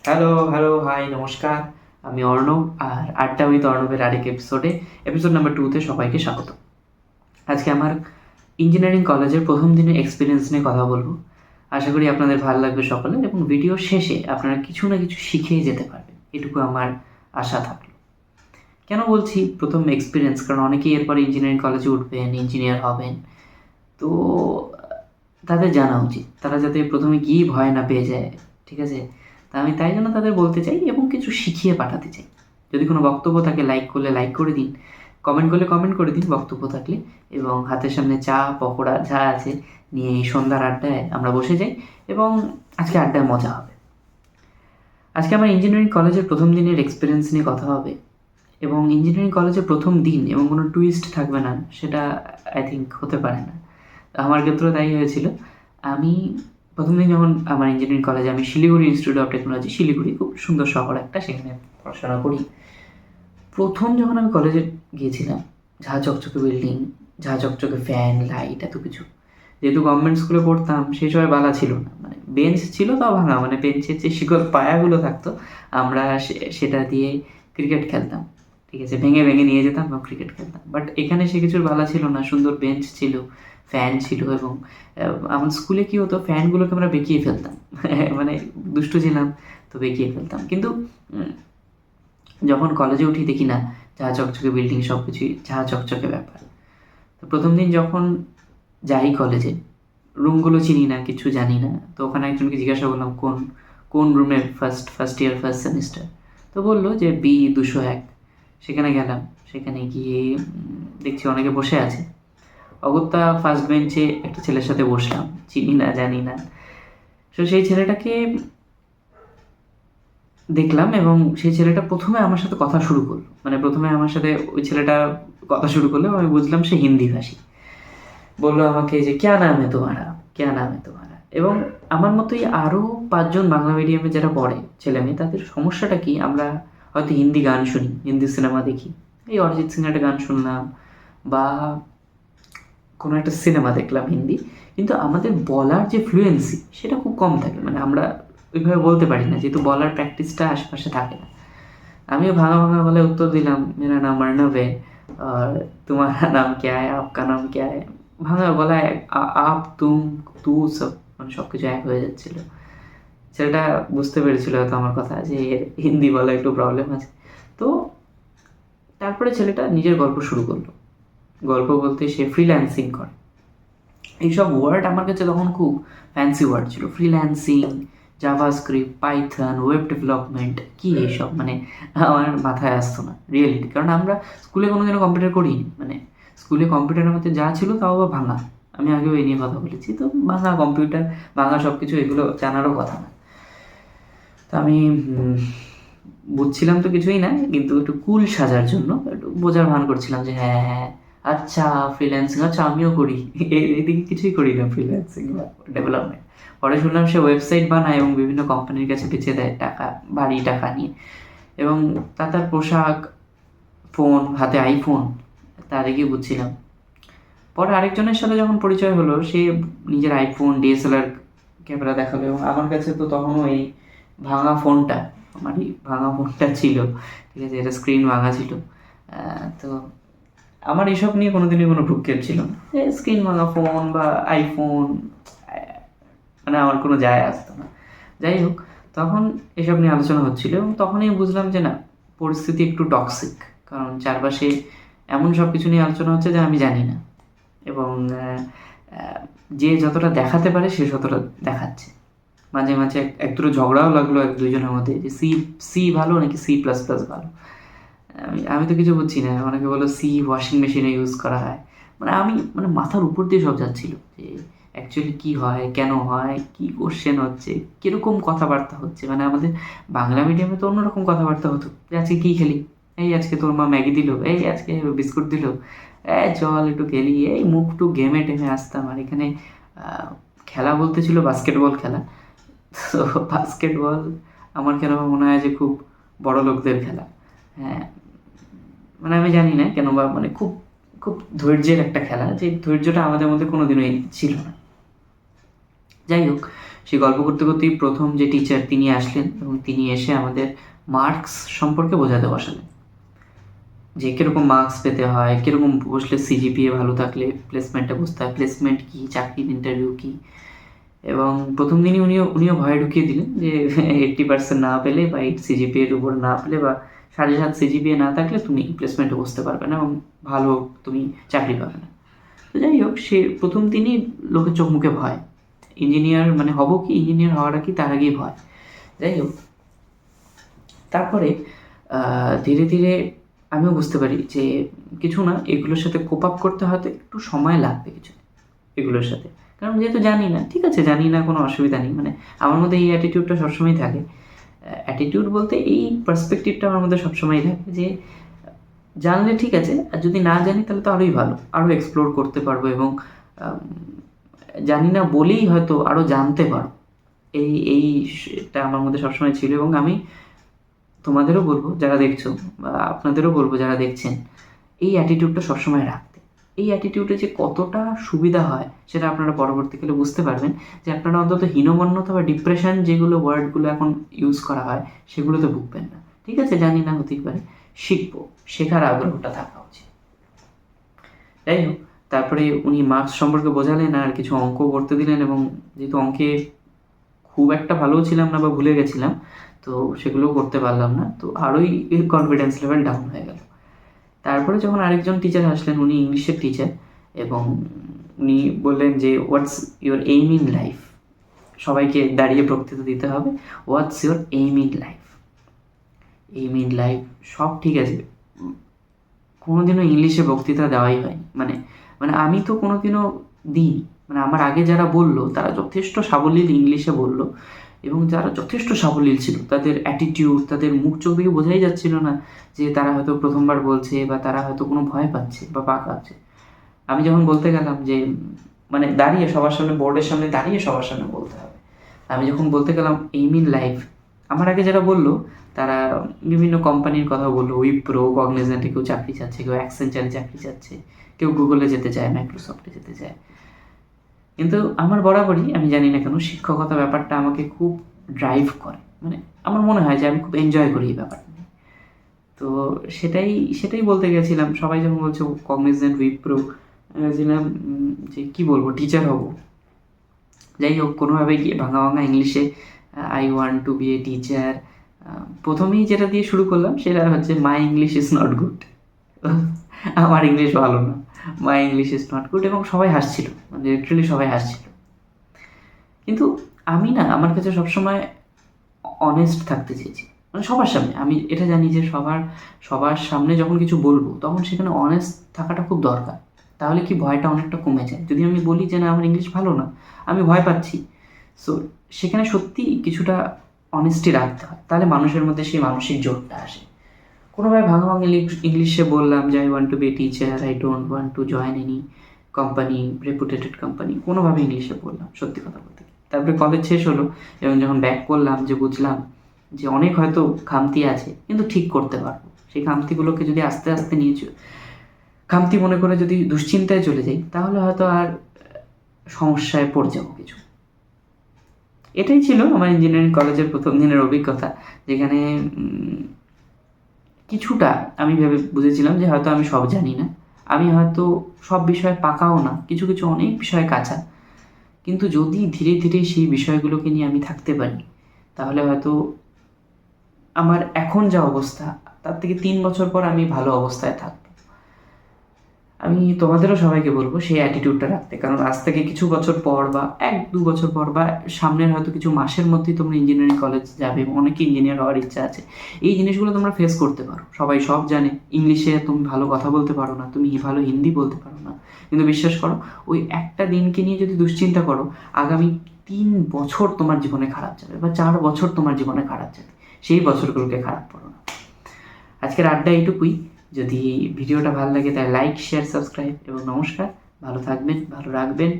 Hello, hello, high, নমস্কার। আমি অর্ণব আর আড্ডা উইথ অর্ণবের আরেক এপিসোড নাম্বার 2 তে সবাইকে স্বাগত। আজকে আমার ইঞ্জিনিয়ারিং কলেজের ১ম দিনের এক্সপেরিয়েন্স নিয়ে কথা বলব। আশা করি আপনাদের ভালো লাগবে সকলের এবং ভিডিও শেষে আপনারা কিছু না কিছু শিখেই যেতে পারবেন। এটুকু আমার আশা থাকলো। কেন বলছি ১ম এক্সপেরিয়েন্স? কারণ অনেকেই এরপরে ইঞ্জিনিয়ারিং কলেজে উঠবেন, ইঞ্জিনিয়ার হবেন। তো তাদের জানা উচিত। তারা যাতে ১ম এ গিয়েই ভয় না পেয়ে যায়। ঠিক আছে? তাই জন্য তাদের বলতে চাই এবং কিছু শিখিয়ে পাঠাতে চাই। যদি কোনো বক্তব্য থাকে লাইক করলে লাইক করে দিন, কমেন্ট করলে কমেন্ট করে দিন বক্তব্য থাকলে এবং হাতের সামনে চা, পকোড়া যা আছে নিয়ে এই সন্ধ্যার আড্ডায় আমরা বসে যাই এবং আজকে আড্ডায় মজা হবে। আজকে আমার ইঞ্জিনিয়ারিং কলেজের ১ম দিনের এক্সপেরিয়েন্স নিয়ে কথা হবে এবং ইঞ্জিনিয়ারিং কলেজের ১ম দিন এবং কোনো টুইস্ট থাকবে না সেটা আই থিংক হতে পারে না। আমার ক্ষেত্রেও তাই হয়েছিল। আমি ১ম দিন যখন আমার ইঞ্জিনিয়ারিং কলেজে আমি Siliguri institute of technology, Siliguri খুব সুন্দর শহর একটা, সেখানে পড়াশোনা করি। ১ম যখন আমি কলেজে গিয়েছিলাম, ঝাঁ চকচকে বিল্ডিং, ঝাঁ চকচকে ফ্যান, লাইট এত কিছু। যেহেতু গভর্নমেন্ট স্কুলে পড়তাম সেই সময় বালা ছিল না। মানে বেঞ্চ ছিল তাও ভাঙা, মানে বেঞ্চের যে শিকড় পায়াগুলো থাকতো আমরা সেটা দিয়ে ক্রিকেট খেলতাম। ঠিক আছে? ভেঙে, ভেঙে নিয়ে যেতাম এবং ক্রিকেট খেলতাম। বাট এখানে সে কিছুর বালা ছিল না। সুন্দর বেঞ্চ ছিল, ফ্যান ছিল এবং আমার স্কুলে কী হতো ফ্যানগুলোকে আমরা বেঁকিয়ে ফেলতাম। মানে দুষ্টু ছিলাম তো বেঁকিয়ে ফেলতাম। কিন্তু যখন কলেজে উঠি দেখি না, ঝাঁ চকচকে বিল্ডিং সব কিছুই ঝাঁ চকচকে ব্যাপার। তো ১ম দিন যখন যাই কলেজে, রুমগুলো চিনি না, কিছু জানি না। তো ওখানে একজনকে জিজ্ঞাসা করলাম কোন রুমে ফার্স্ট ইয়ার ফার্স্ট সেমিস্টার। তো বললো যে B ২০১। সেখানে গেলাম। সেখানে গিয়ে দেখছি অনেকে বসে আছে। অগত্যা ফার্স্ট বেঞ্চে একটা ছেলের সাথে বসলাম। চিনি না, জানি না। তো সেই ছেলেটাকে দেখলাম এবং সেই ছেলেটা ১ম এ আমার সাথে কথা শুরু করলো। মানে ১ম এ আমার সাথে ওই ছেলেটা কথা শুরু করলো এবং আমি বুঝলাম সে হিন্দিভাষী। বলল আমাকে যে, "ক্যা নাম হ্যায় তুমারা? ক্যা নাম হ্যায় তুমারা?" এবং আমার মতোই আরও ৫ জন বাংলা মিডিয়ামে যারা পড়ে ছেলেমেয়ে, তাদের সমস্যাটা কি, আমরা হয়তো হিন্দি গান শুনি, হিন্দি সিনেমা দেখি। এই অরিজিৎ সিং এর একটা গান শুনলাম বা কোনো একটা সিনেমা দেখলাম হিন্দি। কিন্তু আমাদের বলার যে ফ্লুয়েন্সি সেটা খুব কম থাকে। মানে আমরা ওইভাবে বলতে পারি না যেহেতু বলার প্র্যাকটিসটা আশেপাশে থাকে না। আমিও ভাঙা, ভাঙা গলায় উত্তর দিলাম, "মেরা নাম অর্ণব है और तुम्हारा नाम क्या है? आपका नाम क्या है?" ভাঙা গলায় আপ, তুম, তু সব মানে সবকিছু এক হয়ে যাচ্ছিল। ছেলেটা বুঝতে পেরেছিল হয়তো আমার কথা যে এর হিন্দি বলায় একটু প্রবলেম আছে। তো তারপরে ছেলেটা নিজের গল্প শুরু করলো। গল্প বলতে সে ফ্রিল্যান্সিং করে। এইসব ওয়ার্ড আমার কাছে তখন খুব ফ্যান্সি ওয়ার্ড ছিল। Freelancing, JavaScript, Python, web development কী এইসব, মানে আমার মাথায় আসতো না রিয়েলিটি। কারণ আমরা স্কুলে কোনোদিনও কম্পিউটার করিনি। মানে স্কুলে কম্পিউটারের মধ্যে যা ছিল তাও আবার ভাঙা। আমি আগেও এই নিয়ে কথা বলেছি। তো ভাঙা কম্পিউটার, ভাঙা সব কিছু, এগুলো জানারও কথা না। তো আমি বুঝছিলাম তো কিছুই না, কিন্তু একটু কুল সাজার জন্য একটু বোঝার ভান করছিলাম যে হ্যাঁ, হ্যাঁ, আচ্ছা ফ্রিল্যান্সিং, আচ্ছা আমিও করি। এদিকে কিছুই করি না ফ্রিল্যান্সিং বা ডেভেলপমেন্ট। পরে শুনলাম সে ওয়েবসাইট বানায় এবং বিভিন্ন কোম্পানির কাছে বেচে দেয় টাকা, ভারী টাকা নিয়ে। এবং তার পোশাক, ফোন, হাতে আইফোন, তা দেখেই বুঝছিলাম। পরে আরেকজনের সাথে যখন পরিচয় হলো, সে নিজের আইফোন, DSLR ক্যামেরা দেখালো এবং আমার কাছে তো তখনও এই ভাঙা ফোনটা, আমারই ভাঙা ফোনটা ছিল। ঠিক আছে? এটা স্ক্রিন ভাঙা ছিল। তো আমার এসব নিয়ে কোনোদিনই কোনো ভ্রুক্ষেপ ছিল না। স্ক্রিন ভাঙা ফোন বা আইফোন, মানে আমার কোনো যায় আসতো না। যাই হোক, তখন এসব নিয়ে আলোচনা হচ্ছিল এবং তখনই বুঝলাম যে না, পরিস্থিতি একটু টক্সিক। কারণ চারপাশে এমন সব কিছু নিয়ে আলোচনা হচ্ছে যা আমি জানি না এবং যে যতটা দেখাতে পারে সে ততটা দেখাচ্ছে। মাঝে মাঝে এক দুটো ঝগড়াও লাগলো এক দুজনের মধ্যে যে সি ভালো নাকি C++ ভালো। আমি তো কিছু বুঝছি না। অনেকে বললো সি ওয়াশিং মেশিনে ইউজ করা হয়। মানে আমি মানে মাথার উপর দিয়ে সব যাচ্ছিল যে অ্যাকচুয়ালি কী হয়, কেন হয়, কী কোশ্চেন হচ্ছে, কীরকম কথাবার্তা হচ্ছে। মানে আমাদের বাংলা মিডিয়ামে তো অন্যরকম কথাবার্তা হতো যে আজকে কী খেলি, এই আজকে তোর মা ম্যাগি দিল, এই আজকে বিস্কুট দিল, চল একটু খেলি, এই মুখ টুক গেমে টেমে আসতাম। আর এখানে খেলা বলতে ছিল বাস্কেটবল খেলা। তো বাস্কেটবল আমার কেন মনে হয় যে খুব বড় লোকদের খেলা। হ্যাঁ, মানে আমি জানি না কেন, বা মানে খুব খুব ধৈর্যের একটা খেলা, যে ধৈর্যটা আমাদের মধ্যে কোনোদিনই ছিল না। যাই হোক, সেই গল্প করতে করতেই প্রথম যে টিচার তিনি আসলেন এবং তিনি এসে আমাদের মার্কস সম্পর্কে বোঝাতে বসালেন, যে কীরকম মার্কস পেতে হয়, কীরকম বসলে সিজিপিএ ভালো থাকলে প্লেসমেন্টে বসতে হয়, প্লেসমেন্ট কী, চাকরির ইন্টারভিউ কী। এবং প্রথম দিনই উনিও ভয় ঢুকিয়ে দিলেন যে 80% না পেলে বা 8 সিজিপিএর উপর না পেলে বা 7.5 সিজিপিএ না থাকলে তুমি প্লেসমেন্টে বসতে পারবে না এবং ভালো তুমি চাকরি পাবে না। তো যাই হোক, সে প্রথম দিনই লোকের চোখ মুখে ভয়, ইঞ্জিনিয়ার মানে হব কি, ইঞ্জিনিয়ার হওয়াটা কি, তার আগেই ভয়। যাই হোক, তারপরে ধীরে ধীরে আমিও বুঝতে পারি যে কিছু না, এগুলোর সাথে কোপ আপ করতে হয়তো একটু সময় লাগবে কিছু এগুলোর সাথে, কারণ যেহেতু জানি না, ঠিক আছে জানি না, কোনো অসুবিধা নেই। মানে আমার মধ্যে এই অ্যাটিটিউডটা সবসময় থাকে, অ্যাটিটিউড বলতে এই পার্সপেক্টিভটা আমার মধ্যে সবসময় থাকে যে জানলে ঠিক আছে, আর যদি না জানি তাহলে তো আরোই ভালো, আরও এক্সপ্লোর করতে পারবো এবং জানি না বলেই হয়তো আরও জানতে পারবো। এইটা আমার মধ্যে সবসময় ছিল এবং আমি তোমাদেরও বলবো যারা দেখছো, বা আপনাদেরও বলবো যারা দেখছেন, এই অ্যাটিটিউডটা সবসময় রাখতে। এই অ্যাটিটিউডে যে কতটা সুবিধা হয় সেটা আপনারা পরবর্তীকালে বুঝতে পারবেন, যে আপনারা অন্তত হীনমন্যতা বা ডিপ্রেশন যেগুলো ওয়ার্ডগুলো এখন ইউজ করা হয় সেগুলোতে ভুগবেন না। ঠিক আছে, জানি না, হতেই পারে, শিখবো, শেখার আগ্রহটা থাকা উচিত। যাই হোক, তারপরে উনি মার্কস সম্পর্কে বোঝালেন আর কিছু অঙ্ক করতে দিলেন, এবং যেহেতু অঙ্কে খুব একটা ভালোও ছিলাম না বা ভুলে গেছিলাম, তো সেগুলোও করতে পারলাম না, তো আরোই কনফিডেন্স লেভেল ডাউন হয়ে গেল। তারপরে যখন আরেকজন টিচার আসলেন, উনি ইংলিশের টিচার, এবং উনি বললেন যে what's your aim in life, সবাইকে দাঁড়িয়ে বক্তৃতা দিতে হবে, what's your aim in life. Aim in life সব ঠিক আছে, কোনোদিনও ইংলিশে বক্তৃতা দেওয়াই হয়নি, মানে আমি তো কোনোদিনও দিইনি। মানে আমার আগে যারা বললো তারা যথেষ্ট সাবলীল ইংলিশে বললো, এবং যারা যথেষ্ট সাবলীল ছিল, তাদের অ্যাটিটিউড, তাদের মুখ চোখ দেখে বোঝাই যাচ্ছিল না যে তারা হয়তো প্রথমবার বলছে বা তারা হয়তো কোনো ভয় পাচ্ছে বা পা কাঁপছে। আমি যখন বলতে গেলাম যে মানে দাঁড়িয়ে সবার সামনে, বোর্ডের সামনে দাঁড়িয়ে সবার সামনে বলতে হবে, আমি যখন বলতে গেলাম এইম ইন লাইফ, আমার আগে যারা বললো তারা বিভিন্ন কোম্পানির কথা বললো, উইপ্রো, কগনিজেন্টে কেউ চাকরি চাচ্ছে, কেউ অ্যাক্সেঞ্চারে চাকরি চাচ্ছে, কেউ গুগলে যেতে চায়, মাইক্রোসফটে যেতে চায়। কিন্তু আমার বরাবরই, আমি জানি না কেন, শিক্ষকতা ব্যাপারটা আমাকে খুব ড্রাইভ করে, মানে আমার মনে হয় যে আমি খুব এনজয় করি এই ব্যাপারটা। তো সেটাই বলতে গেছিলাম, সবাই যখন বলছে কগনিজেন্ট, উইপ্রো, ভেবেছিলাম যে কী বলবো, টিচার হব। যাই হোক, কোনোভাবে গিয়ে ভাঙা ভাঙা ইংলিশে I want to be a teacher, প্রথমেই যেটা দিয়ে শুরু করলাম সেটা হচ্ছে my English is not good. আমার ইংলিশ ভালো না, my English is not good, এবং সবাই হাসছিল, মানে লিটারালি সবাই হাসছিল। কিন্তু আমি না, আমার কাছে সবসময় অনেস্ট থাকতে চেয়েছি, মানে সবার সামনে। আমি এটা জানি যে সবার সামনে যখন কিছু বলবো তখন সেখানে অনেস্ট থাকাটা খুব দরকার, তাহলে কি ভয়টা অনেকটা কমে যায়। যদি আমি বলি যে না আমার ইংলিশ ভালো না, আমি ভয় পাচ্ছি, সো সেখানে সত্যি কিছুটা অনেস্টি রাখতে হয়, তাহলে মানুষের মধ্যে সেই মানসিক জোরটা আসে। কোনোভাবে ভাঙা ভাঙা ইংলিশে বললাম যে I want to be teacher, I don't want to join any company, reputed company, কোনোভাবে ইংলিশে বললাম, সত্যি কথা বলতে। তারপরে কলেজ শেষ হলো এবং যখন ব্যাক করলাম, যে বুঝলাম যে অনেক হয়তো খামতি আছে, কিন্তু ঠিক করতে পারবো। সেই খামতিগুলোকে যদি আস্তে আস্তে নিয়ে খামতি মনে করে যদি দুশ্চিন্তায় চলে যাই, তাহলে হয়তো আর সমস্যায় পড়ে যাবো কিছু। এটাই ছিল আমার ইঞ্জিনিয়ারিং কলেজের প্রথম দিনের অভিজ্ঞতা, যেখানে কিছুটা আমি ভেবে বুঝেছিলাম যে হয়তো আমি সব জানি না, আমি হয়তো সব বিষয়ে পাকাও না, কিছু কিছু অনেক বিষয়ে কাঁচা। কিন্তু যদি ধীরে ধীরে সেই বিষয়গুলোকে নিয়ে আমি থাকতে পারি, তাহলে হয়তো আমার এখন যা অবস্থা তার থেকে 3 বছর পর আমি ভালো অবস্থায় থাকবো। আমি তোমাদেরও সবাইকে বলবো সেই অ্যাটিটিউডটা রাখতে, কারণ আজ থেকে কিছু বছর পর বা 1-2 বছর পর বা সামনের হয়তো কিছু মাসের মধ্যেই তোমরা ইঞ্জিনিয়ারিং কলেজ যাবে, অনেকে ইঞ্জিনিয়ার হওয়ার ইচ্ছা আছে। এই জিনিসগুলো তোমরা ফেস করতে পারো, সবাই সব জানে, ইংলিশে তুমি ভালো কথা বলতে পারো না, তুমি ভালো হিন্দি বলতে পারো না, কিন্তু বিশ্বাস করো, ওই একটা দিনকে নিয়ে যদি দুশ্চিন্তা করো, আগামী 3 বছর তোমার জীবনে খারাপ যাবে বা 4 বছর তোমার জীবনে খারাপ যাবে, সেই বছরগুলোকে খারাপ করো না। আজকের আড্ডা এইটুকুই। যদি ভিডিওটা ভালো লাগে তাহলে লাইক, শেয়ার, সাবস্ক্রাইব, এবং নমস্কার। ভালো থাকবেন, ভালো রাখবেন।